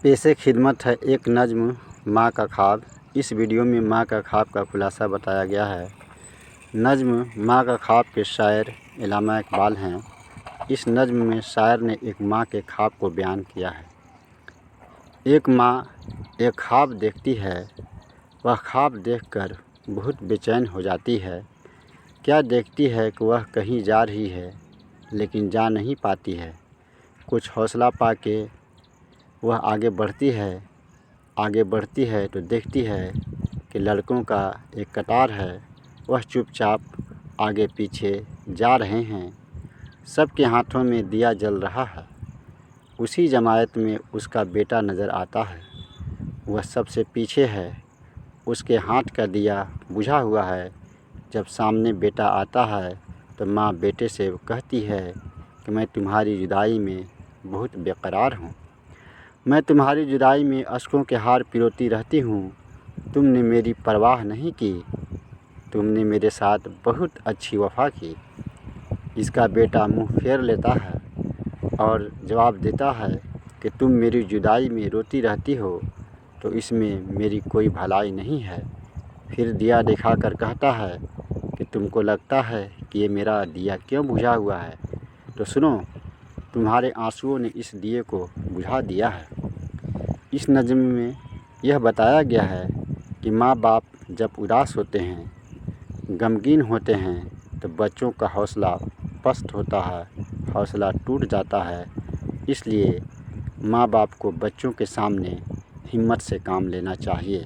पेशे खिदमत है एक नज़्म माँ का ख्वाब। इस वीडियो में माँ का ख्वाब का खुलासा बताया गया है। नज़्म माँ का ख्वाब के शायर अल्लामा इकबाल हैं। इस नज़्म में शायर ने एक माँ के ख्वाब को बयान किया है। एक माँ एक ख्वाब देखती है, वह ख्वाब देखकर बहुत बेचैन हो जाती है। क्या देखती है कि वह कहीं जा रही है, लेकिन जा नहीं पाती है। कुछ हौसला पाके वह आगे बढ़ती है तो देखती है कि लड़कों का एक कतार है। वह चुपचाप आगे पीछे जा रहे हैं। सबके हाथों में दिया जल रहा है। उसी जमात में उसका बेटा नज़र आता है। वह सबसे पीछे है, उसके हाथ का दिया बुझा हुआ है। जब सामने बेटा आता है तो माँ बेटे से कहती है कि मैं तुम्हारी जुदाई में बहुत बेकरार हूँ। मैं तुम्हारी जुदाई में अश्कों के हार पिरोती रहती हूँ। तुमने मेरी परवाह नहीं की, तुमने मेरे साथ बहुत अच्छी वफ़ा की। इसका बेटा मुँह फेर लेता है और जवाब देता है कि तुम मेरी जुदाई में रोती रहती हो तो इसमें मेरी कोई भलाई नहीं है। फिर दिया दिखाकर कहता है कि तुमको लगता है कि ये मेरा दिया क्यों बुझा हुआ है, तो सुनो, तुम्हारे आंसुओं ने इस दिए को बुझा दिया है। इस नज़्म में यह बताया गया है कि माँ बाप जब उदास होते हैं, गमगीन होते हैं, तो बच्चों का हौसला पस्त होता है, हौसला टूट जाता है। इसलिए माँ बाप को बच्चों के सामने हिम्मत से काम लेना चाहिए।